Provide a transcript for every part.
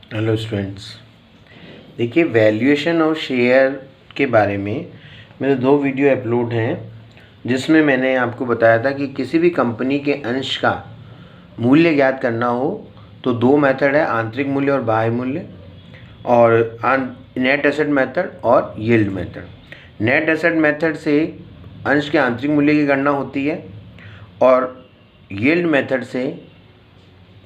Hello students. देखिए, valuation of share के बारे में मेरे 2 वीडियो अपलोड हैं, जिसमें मैंने आपको बताया था कि किसी भी कंपनी के अंश का मूल्य ज्ञात करना हो तो 2 मेथड है, आंतरिक मूल्य और बाह्य मूल्य, और नेट एसेट मेथड और yield method. Net asset method से अंश के आंतरिक मूल्य की गणना होती है और यील्ड मेथड से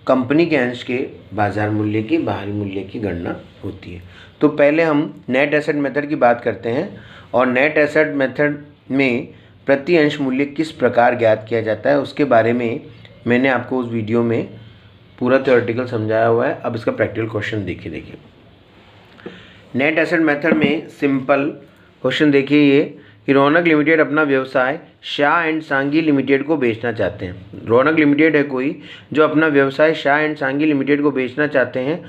कंपनी के अंश के बाजार मूल्य की, बाहरी मूल्य की गणना होती है। तो पहले हम नेट एसेट मेथड की बात करते हैं, और नेट एसेट मेथड में प्रति अंश मूल्य किस प्रकार ज्ञात किया जाता है उसके बारे में मैंने आपको उस वीडियो में पूरा थ्योरेटिकल समझाया हुआ है। अब इसका प्रैक्टिकल क्वेश्चन देखिए। नेट एसेट मेथड में सिंपल क्वेश्चन देखिए ये कि रौनक लिमिटेड अपना व्यवसाय शाह एंड सांगी लिमिटेड को बेचना चाहते हैं। रौनक लिमिटेड है कोई जो अपना व्यवसाय शाह एंड सांगी लिमिटेड को बेचना चाहते हैं।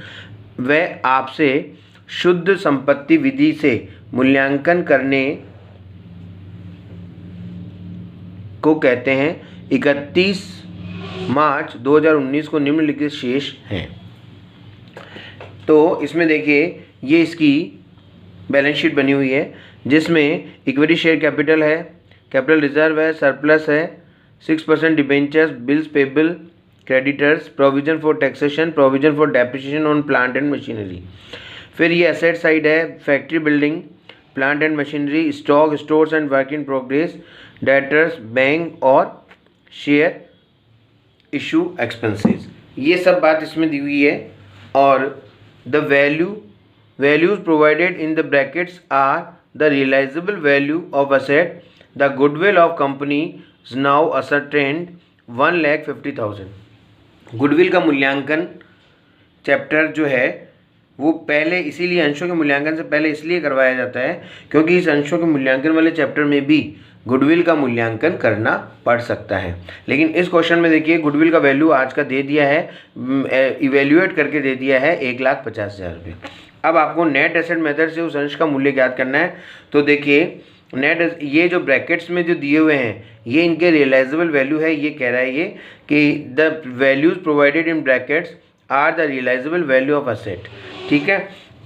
वह आपसे शुद्ध संपत्ति विधि से मूल्यांकन करने को कहते हैं। 31 मार्च 2019 को निम्नलिखित शेष हैं। तो इसमें देखिए, ये इसकी बैलेंस शीट बनी हुई है, जिसमें इक्विटी शेयर कैपिटल है, कैपिटल रिजर्व है, सरप्लस है, 6% debentures, bills payable, creditors, provision for taxation, provision for depreciation on plant and machinery. फिर ये एसेट साइड है, factory building, plant and machinery, stock, stores and work in progress, debtors, bank और share issue expenses. ये सब बात इसमें दी हुई है। और the values provided in the brackets are the realizable value of asset, the goodwill of company is now ascertained 1,50,000। Goodwill का मूल्यांकन चैप्टर जो है वो पहले इसीलिए अंशों के मूल्यांकन से पहले इसलिए करवाया जाता है क्योंकि इस अंशों के मूल्यांकन वाले चैप्टर में भी गुडविल का मूल्यांकन करना पड़ सकता है। लेकिन इस क्वेश्चन में देखिए, गुडविल का वैल्यू आज का दे दिया है, इवेल्युएट करके दे दिया है 1,50,000 रुपये। अब आपको नेट एसेट मेथड से उस अंश का मूल्य ज्ञात करना है। तो देखिए, ये जो ब्रैकेट्स में जो दिए हुए हैं ये इनके रियलाइजेबल वैल्यू है। ये कह रहा है ये कि the values provided in brackets are the realisable value of asset. ठीक है।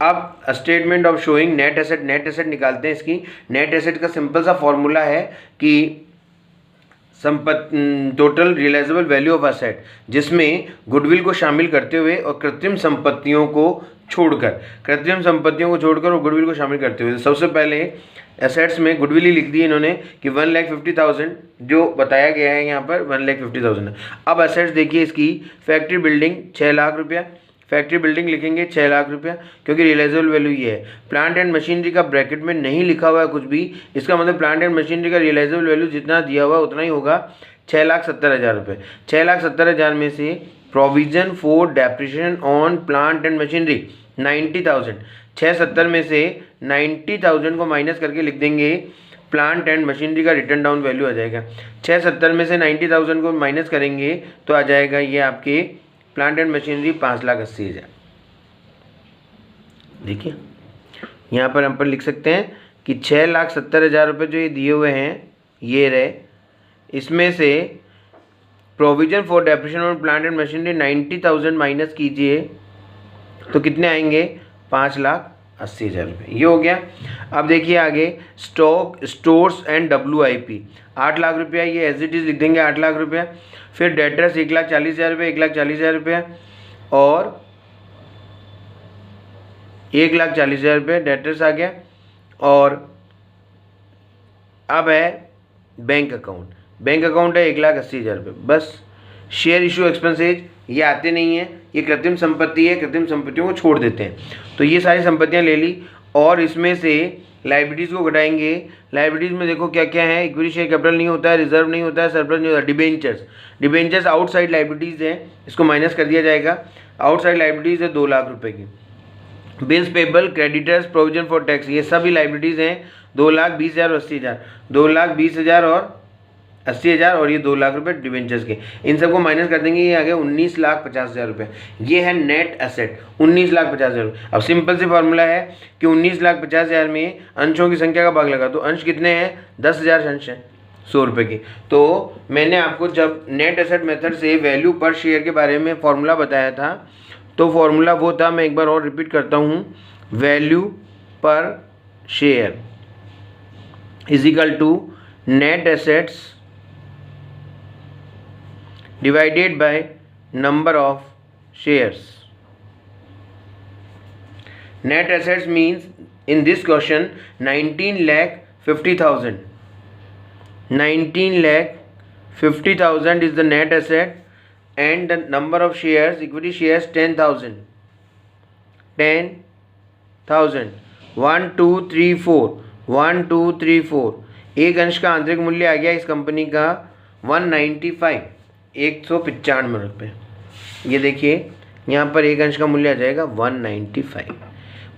अब statement of showing net asset निकालते हैं। इसकी नेट एसेट का सिंपल सा फॉर्मूला है कि total realisable value of asset, जिसमें गुडविल को शामिल करते हुए और कृत्रिम संपत्तियों को छोड़कर और गुडविल को शामिल करते हुए। सबसे पहले एसेट्स में गुडविल ही लिख दी इन्होंने कि 1,50,000 जो बताया गया है यहाँ पर 1,50,000 है। अब एसेट्स देखिए, इसकी फैक्ट्री बिल्डिंग 6 लाख रुपया, फैक्ट्री बिल्डिंग लिखेंगे 6 लाख रुपया क्योंकि रियलाइजेबल वैल्यू ये है। प्लांट एंड मशीनरी का ब्रैकेट में नहीं लिखा हुआ है कुछ भी, इसका मतलब प्लांट एंड मशीनरी का रियलाइजेबल वैल्यू जितना दिया हुआ है उतना ही होगा, 6,70,000 रुपये। 6,70,000 में से provision for depreciation on plant and machinery 90,000, 670 में से 90,000 को माइनस करके लिख देंगे प्लांट एंड मशीनरी का रिटर्न डाउन वैल्यू आ जाएगा। 670 में से 90,000 को माइनस करेंगे तो आ जाएगा ये आपके प्लांट एंड मशीनरी 5,80,000। देखिए, यहाँ पर हम पर लिख सकते हैं कि 6,70,000 रुपये जो ये दिए हुए हैं ये रहे, इसमें से provision for depreciation on plant and machinery 90,000 minus कीजिए तो कितने आएंगे, 5,80,000 रुपये। ये हो गया। अब देखिए आगे, stock, stores and WIP 8 lakh रुपया, ये एज इट इज़ लिख देंगे 8 लाख रुपया। फिर डेटर्स 1,40,000 रुपये, 1,40,000 रुपया और 1,40,000 रुपये डेटर्स आ गया। और अब है बैंक अकाउंट है 1,80,000 रुपये। बस शेयर इशू एक्सपेंसेज ये आते नहीं हैं, ये कृत्रिम संपत्ति है, कृत्रिम संपत्तियों को छोड़ देते हैं। तो ये सारी संपत्तियां ले ली और इसमें से लाइबिलिटीज़ को घटाएंगे। लाइबिलिटीज़ में देखो क्या क्या है, इक्विटी शेयर कैपिटल नहीं होता है, रिजर्व नहीं होता है, सरप्लस नहीं होता, डिबेंचर्स आउटसाइड लाइबिलिटीज़ है, इसको माइनस कर दिया जाएगा। आउटसाइड लाइबिलिटीज़ है 2 लाख रुपये की। Bills payable, creditors, provision for tax, ये सभी लाइबिलिटीज़ हैं 2,20,000 और 80,000, 2,20,000 और 80,000 और ये 2 लाख रुपये डिवेंचर्स के। इन सबको माइनस कर देंगे, ये आ गया 19,50,000 रुपये। ये है नेट एसेट 19,50,000 रुपये। अब सिंपल से फॉर्मूला है कि 19,50,000 में अंशों की संख्या का भाग लगा, तो अंश कितने हैं, 10,000 अंश हैं 100 रुपये की। तो मैंने आपको जब नेट एसेट मेथड से वैल्यू पर शेयर के बारे में फॉर्मूला बताया था तो फॉर्मूला वो था, मैं एक बार और रिपीट करता हूँ, value per share is equal to net assets divided by number of shares. Net assets means in this question 19,50,000. 19,50,000 is the net asset and the number of shares, equity shares 10,000. 10,000. 1 2 3 4 1 2 3 4. एक अंश का आंतरिक मूल्य आ गया इस company का 195, 195 रुपये. ये देखिए यहाँ पर एक अंश का मूल्य आ जाएगा 195.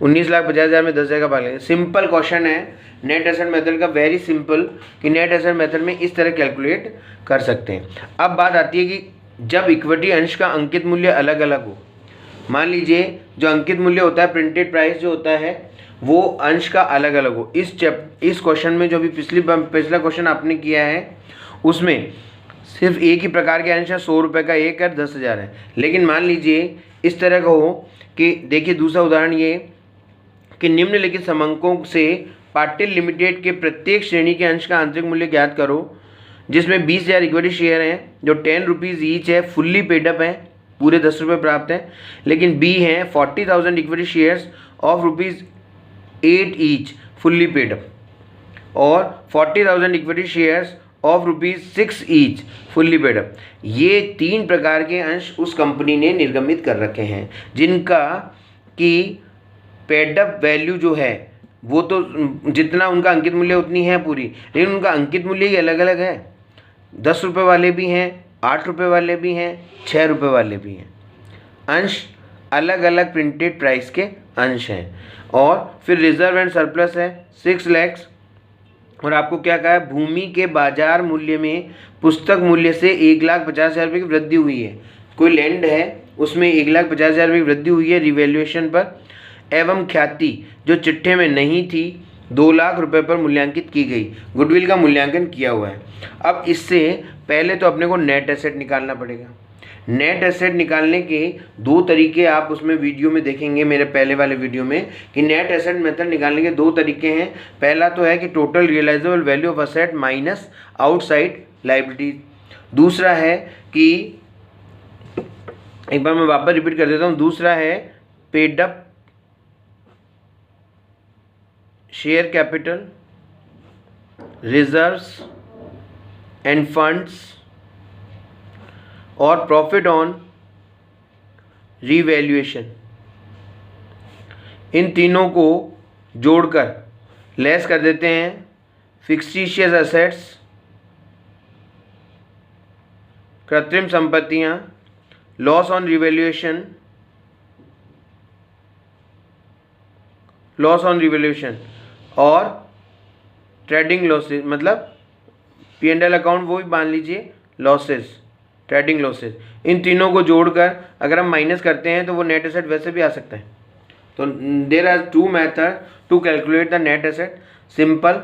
19,50,000 में 10,000 का भाग लेंगे. सिंपल क्वेश्चन है नेट एसेट मेथड का, वेरी सिंपल, कि नेट एसेट मेथड में इस तरह कैलकुलेट कर सकते हैं. अब बात आती है कि जब इक्विटी अंश का अंकित मूल्य अलग अलग हो, मान लीजिए जो अंकित मूल्य होता है, प्रिंटेड प्राइस जो होता है, वो अंश का अलग अलग हो. इस क्वेश्चन में जो भी पिछला क्वेश्चन आपने किया है उसमें सिर्फ एक ही प्रकार के अंश है, 100 रुपये का एक है, 10,000 है. लेकिन मान लीजिए इस तरह का हो कि देखिए दूसरा उदाहरण ये कि निम्नलिखित समंकों से पाटिल लिमिटेड के प्रत्येक श्रेणी के अंश का आंतरिक मूल्य ज्ञात करो, जिसमें 20,000 इक्विटी शेयर हैं जो 10 रुपीज़ ईच है, फुल्ली पेडअप है, पूरे 10 रुपये प्राप्त हैं. लेकिन बी हैं 40,000 equity shares of ₹8 each, fully paid up, और 40,000 equity shares of ₹6 each, fully paid up. ये 3 प्रकार के अंश उस कंपनी ने निर्गमित कर रखे हैं, जिनका कि पेडअप वैल्यू जो है वो तो जितना उनका अंकित मूल्य उतनी है पूरी, लेकिन उनका अंकित मूल्य ही अलग अलग है. 10 रुपये वाले भी हैं, 8 रुपये वाले भी हैं, 6 रुपये वाले भी हैं. अंश अलग अलग प्रिंटेड प्राइस के अंश हैं. और फिर रिजर्व एंड सरप्लस है 6 लाख. और आपको क्या कहा है, भूमि के बाजार मूल्य में पुस्तक मूल्य से 1,50,000 रुपये की वृद्धि हुई है. कोई लैंड है उसमें 1,50,000 रुपये की वृद्धि हुई है रिवैल्यूएशन पर, एवं ख्याति जो चिट्ठे में नहीं थी 2 लाख रुपए पर मूल्यांकित की गई. गुडविल का मूल्यांकन किया हुआ है. अब इससे पहले तो अपने को नेट एसेट निकालना पड़ेगा. नेट एसेट निकालने के 2 तरीके आप उसमें वीडियो में देखेंगे, मेरे पहले वाले वीडियो में, कि नेट एसेट मेथड निकालने के 2 तरीके हैं. पहला तो है कि total realisable value of asset minus outside liabilities. दूसरा है कि, एक बार मैं वापस रिपीट कर देता हूँ, दूसरा है paid up share capital, reserves end funds और प्रॉफिट ऑन रीवैल्यूएशन. इन तीनों को जोड़कर लेस कर देते हैं फिक्टिशियस एसेट्स, कृत्रिम संपत्तियां, लॉस ऑन रिवैल्यूएशन, और ट्रेडिंग लॉसेज, मतलब P&L अकाउंट वो भी मान लीजिए लॉसेज, ट्रेडिंग लॉसेज. इन तीनों को जोड़कर अगर हम माइनस करते हैं तो वो नेट एसेट वैसे भी आ सकता है. तो there are 2 method to calculate the net asset. Simple.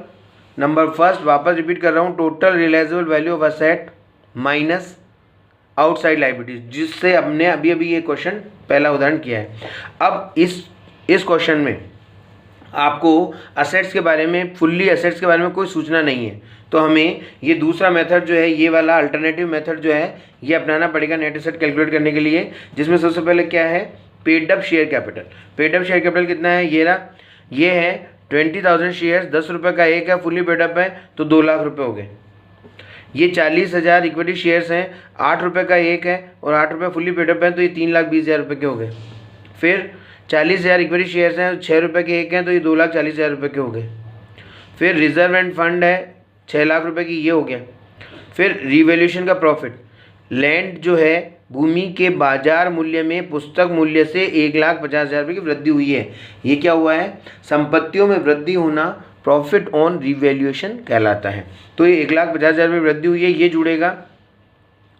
Number first, वापस रिपीट कर रहा हूँ, total realisable value of asset minus outside liabilities, जिससे हमने अभी ये क्वेश्चन पहला उदाहरण किया है. अब इस क्वेश्चन में आपको असेट्स के बारे में, फुल्ली असेट्स के बारे में कोई सूचना नहीं है, तो हमें ये दूसरा मेथड जो है, ये वाला अल्टरनेटिव मेथड जो है, ये अपनाना पड़ेगा नेट एसेट कैलकुलेट करने के लिए, जिसमें सबसे पहले क्या है, paid up share capital. Paid up share capital कितना है, ये है 20,000 शेयर्स, 10 रुपये का एक है, फुल्ली पेडअप है, तो 2 लाख रुपये हो गए. ये 40,000 इक्विटी शेयर्स हैं, 8 रुपये का एक है और 8 रुपये फुल्ली पेडअप है, तो ये 3,20,000 रुपये के हो गए. फिर 40,000 इक्विटी शेयर्स हैं, 6 रुपये के एक हैं, तो ये 2,40,000 रुपये के हो गए. फिर रिजर्व एंड फंड है 6 लाख रुपए की, ये हो गया. फिर रिवैल्यूएशन का प्रॉफिट, लैंड जो है भूमि के बाजार मूल्य में पुस्तक मूल्य से 1,50,000 रुपये की वृद्धि हुई है. ये क्या हुआ है, संपत्तियों में वृद्धि होना प्रॉफिट ऑन रिवैल्यूएशन कहलाता है. तो ये 1,50,000 रुपये वृद्धि हुई है, ये जुड़ेगा.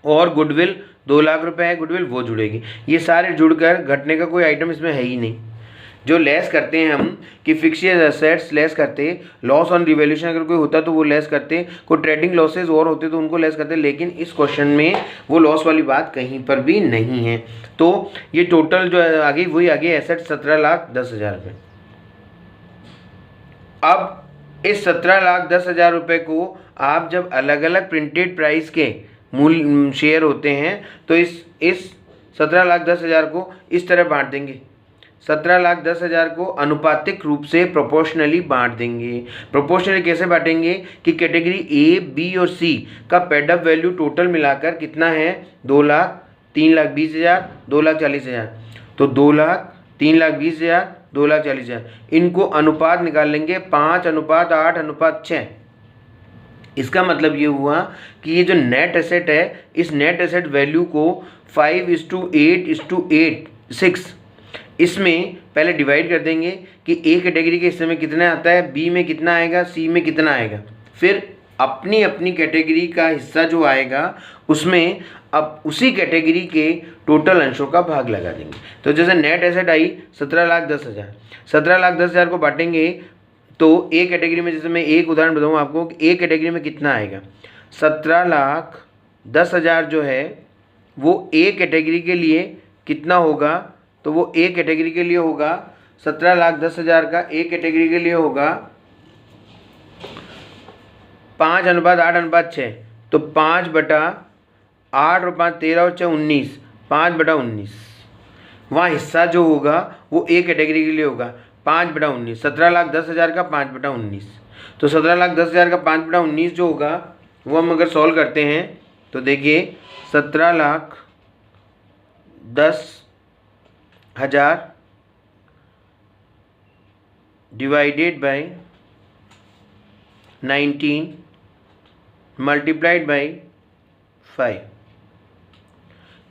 और गुडविल 2 लाख रुपए है गुडविल, वो जुड़ेगी. ये सारे जुड़कर घटने का कोई आइटम इसमें है ही नहीं. जो लेस करते हैं हम कि फिक्स्ड एसेट्स लेस करते, लॉस ऑन रिवैल्यूएशन अगर कोई होता तो वो लेस करते, कोई ट्रेडिंग लॉसेज और होते तो उनको लेस करते, लेकिन इस क्वेश्चन में वो लॉस वाली बात कहीं पर भी नहीं है। तो ये टोटल जो है आगे वही आगे एसेट 17,10,000 रुपये। अब इस 17,10,000 रुपये को आप जब अलग अलग प्रिंटेड प्राइस के मूल्य शेयर होते हैं तो इस 17,10,000 को इस तरह बांट देंगे। 17,10,000 को अनुपातिक रूप से प्रोपोर्शनली बांट देंगे। प्रोपोर्शनली कैसे बांटेंगे कि कैटेगरी ए, बी और सी का पेड अप वैल्यू टोटल मिलाकर कितना है 2 लाख, 3 लाख 20,000, 2 लाख 40,000। तो 2 लाख, 3 लाख 20,000, 2 लाख 40,000, इनको अनुपात निकाल लेंगे 5:8:6। इसका मतलब ये हुआ कि ये जो नेट एसेट है इस नेट एसेट वैल्यू को 5:8:6 इसमें पहले डिवाइड कर देंगे कि ए कैटेगरी के हिस्से में कितना आता है, बी में कितना आएगा, सी में कितना आएगा। फिर अपनी अपनी कैटेगरी का हिस्सा जो आएगा उसमें अब उसी कैटेगरी के टोटल अंशों का भाग लगा देंगे। तो जैसे नेट एसेट आई 17,10,000, 17,10,000 को बांटेंगे तो ए कैटेगरी में, जैसे मैं एक उदाहरण बताऊँ आपको कि ए कैटेगरी में कितना आएगा, 17,10,000 जो है वो ए कैटेगरी के लिए कितना होगा, तो वो ए कैटेगरी के लिए होगा 17,10,000 का ए कैटेगरी के लिए होगा 5:8:6। तो 5/8 और 5 13 और 6 19, 5/19 वहाँ हिस्सा जो होगा वो ए कैटेगरी के लिए होगा 5/19। 17,10,000 का 5/19, तो 17,10,000 का 5/19 जो होगा वो हम अगर सॉल्व करते हैं तो देखिए 17,10,000 डिवाइडेड बाय 19 मल्टीप्लाइड बाई 5,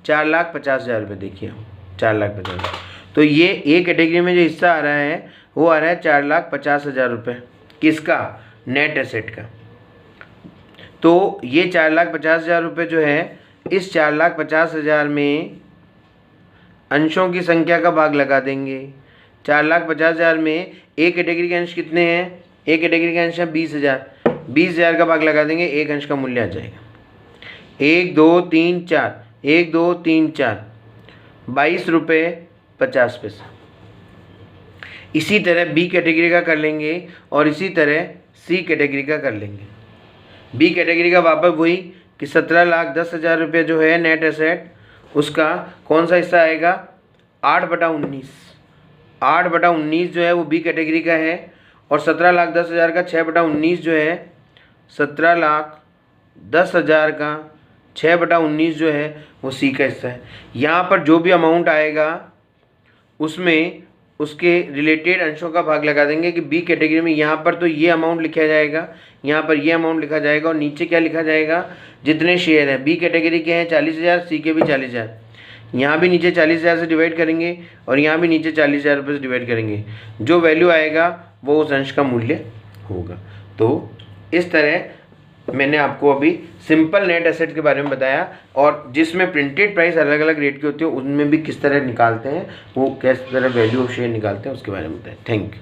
4,50,000 रुपये। देखिए 4,50,000, तो ये ए कैटेगरी में जो हिस्सा आ रहा है वो आ रहा है 4,50,000 रुपये। किसका? नेट एसेट का। तो ये 4,50,000 रुपये जो है इस 4,50,000 में अंशों की संख्या का भाग लगा देंगे। 4,50,000 में ए कैटेगरी के अंश कितने हैं? ए कैटेगरी के अंश है 20,000, 20,000 का भाग लगा देंगे, एक अंश का मूल्य आ जाएगा 1 2 3 4, 1 2 3 4, 22 रुपये 50 पैसा। इसी तरह बी कैटेगरी का कर लेंगे और इसी तरह सी कैटेगरी का कर लेंगे। बी कैटेगरी का वापस वही कि 17,10,000 रुपये जो है नेट एसेट, उसका कौन सा हिस्सा आएगा? 8/19। 8/19 जो है वो बी कैटेगरी का है और 17,10,000 का 6/19 जो है 17,10,000 का 6/19 जो है वो सी का हिस्सा है। यहाँ पर जो भी अमाउंट आएगा उसमें उसके रिलेटेड अंशों का भाग लगा देंगे कि बी कैटेगरी में यहाँ पर तो ये अमाउंट लिखा जाएगा, यहाँ पर ये अमाउंट लिखा जाएगा और नीचे क्या लिखा जाएगा? जितने शेयर हैं बी कैटेगरी के हैं 40,000, सी के भी 40,000। यहाँ भी नीचे 40,000 से डिवाइड करेंगे और यहाँ भी नीचे 40,000 रुपये से डिवाइड करेंगे। जो वैल्यू आएगा वो उस अंश का मूल्य होगा। तो इस तरह मैंने आपको अभी सिंपल नेट एसेट के बारे में बताया और जिसमें प्रिंटेड प्राइस अलग अलग रेट की होती है उनमें भी किस तरह निकालते हैं, वो किस तरह वैल्यू ऑफ शेयर निकालते हैं उसके बारे में बताया। Thank you.